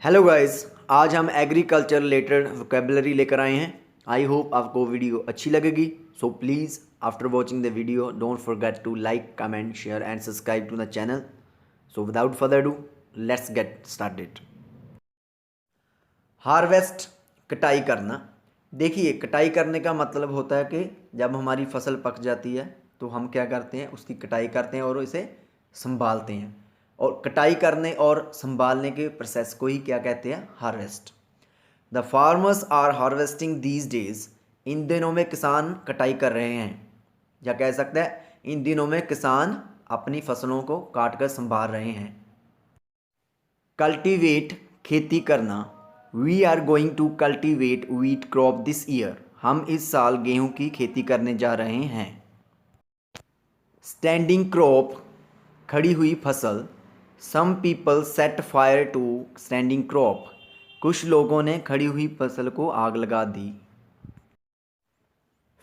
Hello guys, आज हम agriculture related vocabulary लेकर आए हैं। आई होप आपको वीडियो अच्छी लगेगी। So please after watching the video don't forget to like, comment, share and subscribe to the channel. So without further ado let's get started. Harvest, कटाई करना। देखिए, कटाई करने का मतलब होता है कि जब हमारी फसल पक जाती है तो हम क्या करते हैं, उसकी कटाई करते हैं और इसे संभालते हैं। और कटाई करने और संभालने के प्रोसेस को ही क्या कहते हैं, harvest. The farmers are harvesting these days. इन दिनों में किसान कटाई कर रहे हैं, या कह सकते हैं इन दिनों में किसान अपनी फसलों को काट कर संभाल रहे हैं। कल्टीवेट, खेती करना। We are going to cultivate wheat crop this year. हम इस साल गेहूं की खेती करने जा रहे हैं। स्टैंडिंग क्रॉप, खड़ी हुई फसल। Some people set fire to standing crop. कुछ लोगों ने खड़ी हुई फसल को आग लगा दी।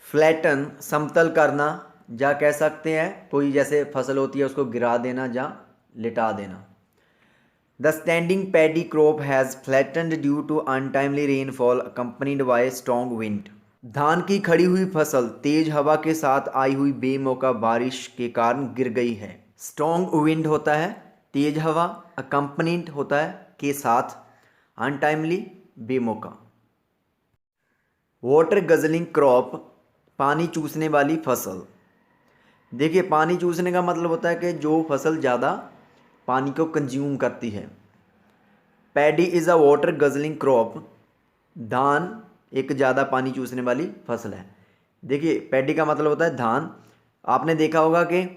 फ्लैटन, समतल करना, या कह सकते हैं कोई जैसे फसल होती है उसको गिरा देना या लिटा देना। The standing paddy crop has flattened due to untimely rainfall accompanied by strong wind. धान की खड़ी हुई फसल तेज हवा के साथ आई हुई बेमौका बारिश के कारण गिर गई है। स्ट्रॉन्ग विंड होता है तेज हवा, अकम्पनीड होता है के साथ, अनटाइमली बेमौका। वाटर गजलिंग क्रॉप, पानी चूसने वाली फसल। देखिए, पानी चूसने का मतलब होता है कि जो फसल ज़्यादा पानी को कंज्यूम करती है। Paddy is a water guzzling crop. धान एक ज़्यादा पानी चूसने वाली फसल है। देखिए, पैडी का मतलब होता है धान। आपने देखा होगा कि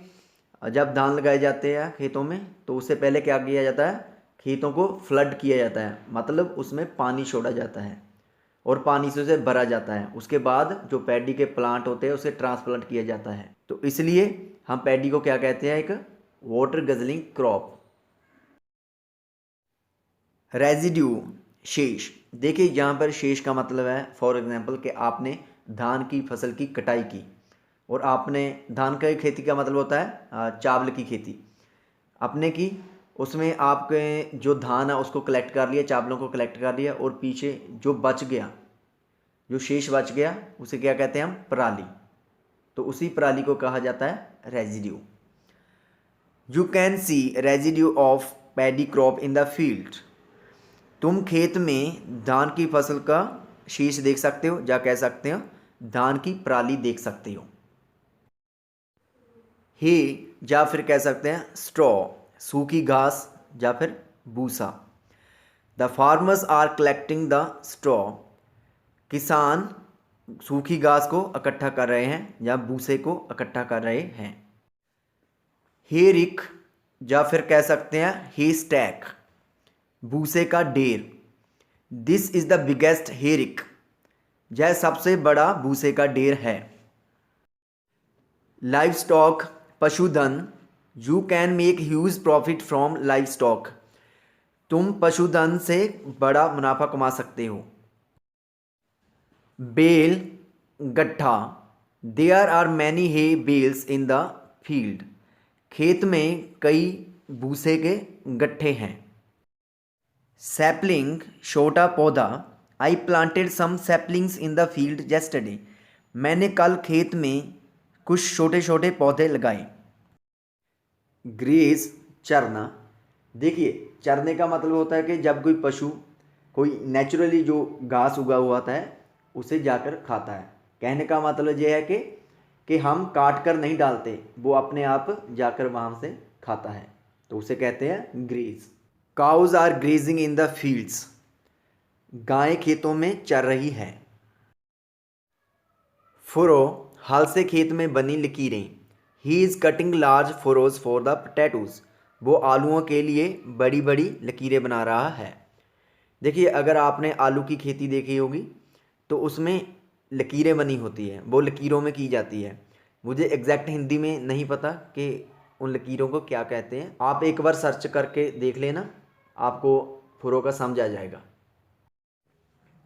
जब धान लगाए जाते हैं खेतों में तो उससे पहले क्या किया जाता है, खेतों को फ्लड किया जाता है, मतलब उसमें पानी छोड़ा जाता है और पानी से उसे भरा जाता है। उसके बाद जो पैडी के प्लांट होते हैं उसे ट्रांसप्लांट किया जाता है। तो इसलिए हम पैडी को क्या कहते हैं, एक वाटर गजलिंग क्रॉप। रेजिड्यू, शेष। देखिए, यहाँ पर शेष का मतलब है फॉर एग्जांपल कि आपने धान की फसल की कटाई की और आपने धान की खेती का मतलब होता है चावल की खेती आपने की। उसमें आपके जो धान है उसको कलेक्ट कर लिया, चावलों को कलेक्ट कर लिया, और पीछे जो बच गया, जो शेष बच गया उसे क्या कहते हैं हम, पराली। तो उसी पराली को कहा जाता है residue. You can see residue of paddy crop in the field. तुम खेत में धान की फसल का शेष देख सकते हो, या कह सकते हो धान की पराली देख सकते हो। हे, या फिर कह सकते हैं स्ट्रॉ, सूखी घास या फिर भूसा। The farmers are collecting the straw. किसान सूखी घास को इकट्ठा कर रहे हैं या भूसे को इकट्ठा कर रहे हैं। हे रिक, या फिर कह सकते हैं हे स्टैक, भूसे का ढेर। दिस इज द बिगेस्ट हे रिक। यह सबसे बड़ा भूसे का ढेर है। लाइव स्टॉक, पशुधन। You can make huge profit from live stock. तुम पशुधन से बड़ा मुनाफा कमा सकते हो। बेल, गट्ठा। There are many hay bales in the field. खेत में कई भूसे के गट्ठे हैं। सैपलिंग, छोटा पौधा। I planted some saplings in the field yesterday. मैंने कल खेत में कुछ छोटे छोटे पौधे लगाए। ग्रेज, चरना। देखिए, चरने का मतलब होता है कि जब कोई पशु कोई नेचुरली जो घास उगा हुआ होता है उसे जाकर खाता है। कहने का मतलब यह है कि हम काट कर नहीं डालते, वो अपने आप जाकर वहाँ से खाता है, तो उसे कहते हैं graze. Cows are grazing in the fields. गायें खेतों में चर रही है। फुरो, हल से खेत में बनी लकीरें। He is cutting large furrows for the potatoes. वो आलूओं के लिए बड़ी बड़ी लकीरें बना रहा है। देखिए, अगर आपने आलू की खेती देखी होगी तो उसमें लकीरें बनी होती है, वो लकीरों में की जाती है। मुझे एग्जैक्ट हिंदी में नहीं पता कि उन लकीरों को क्या कहते हैं, आप एक बार सर्च करके देख लेना, आपको फुरो का समझ आ जाएगा।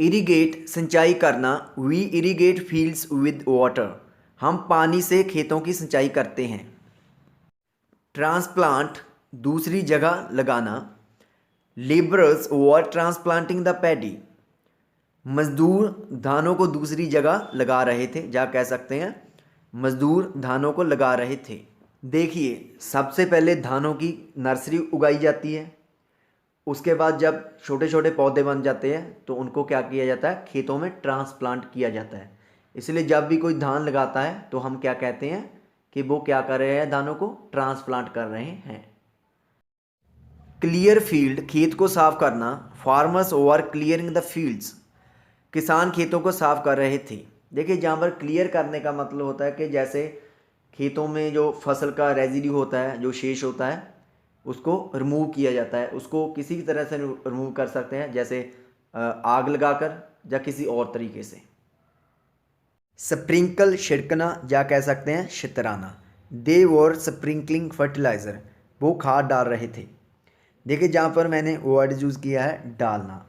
इरीगेट, सिंचाई करना। We irrigate fields with water. हम पानी से खेतों की सिंचाई करते हैं। ट्रांसप्लांट, दूसरी जगह लगाना। Labourers were transplanting the paddy, मजदूर धानों को दूसरी जगह लगा रहे थे, या कह सकते हैं मजदूर धानों को लगा रहे थे। देखिए, सबसे पहले धानों की नर्सरी उगाई जाती है, उसके बाद जब छोटे छोटे पौधे बन जाते हैं तो उनको क्या किया जाता है, खेतों में ट्रांसप्लांट किया जाता है। इसलिए जब भी कोई धान लगाता है तो हम क्या कहते हैं कि वो क्या कर रहे हैं, धानों को ट्रांसप्लांट कर रहे हैं। क्लियर फील्ड, खेत को साफ करना। Farmers were clearing the fields, किसान खेतों को साफ कर रहे थे। देखिए, जहाँ पर क्लियर करने का मतलब होता है कि जैसे खेतों में जो फसल का रेजिड्यू होता है, जो शेष होता है, उसको रिमूव किया जाता है। उसको किसी भी तरह से रिमूव कर सकते हैं, जैसे आग लगाकर या किसी और तरीके से। स्प्रिंकल, छिड़कना, या कह सकते हैं छितराना। दे वर स्प्रिंकलिंग फर्टिलाइज़र, वो खाद डाल रहे थे। देखिए, जहाँ पर मैंने वर्ड यूज़ किया है डालना,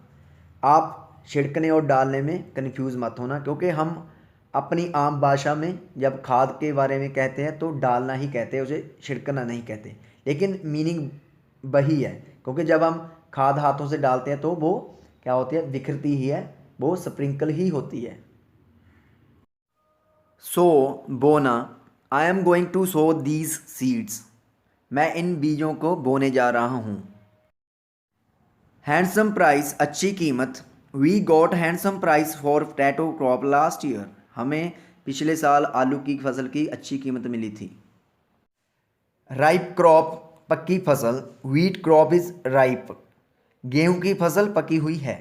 आप छिड़कने और डालने में कन्फ्यूज़ मत होना, क्योंकि हम अपनी आम भाषा में जब खाद के बारे में कहते हैं तो डालना ही कहते हैं, उसे छिड़कना नहीं कहते, लेकिन मीनिंग वही है। क्योंकि जब हम खाद हाथों से डालते हैं तो वो क्या होती है, बिखरती ही है, वो स्प्रिंकल ही होती है। सो बोना, I am going to sow these seeds, मैं इन बीजों को बोने जा रहा हूँ। हैंडसम प्राइस, अच्छी कीमत। We got handsome price for potato crop last year, हमें पिछले साल आलू की फसल की अच्छी कीमत मिली थी। राइप क्रॉप, पक्की फसल। व्हीट क्रॉप इज़ राइप, गेहूं की फसल पकी हुई है।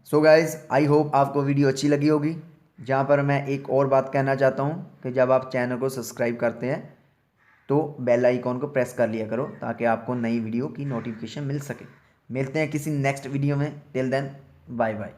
सो गाइज, आई होप आपको वीडियो अच्छी लगी होगी। जहाँ पर मैं एक और बात कहना चाहता हूँ कि जब आप चैनल को सब्सक्राइब करते हैं तो बेल आइकॉन को प्रेस कर लिया करो, ताकि आपको नई वीडियो की नोटिफिकेशन मिल सके। मिलते हैं किसी नेक्स्ट वीडियो में। Till then, bye bye.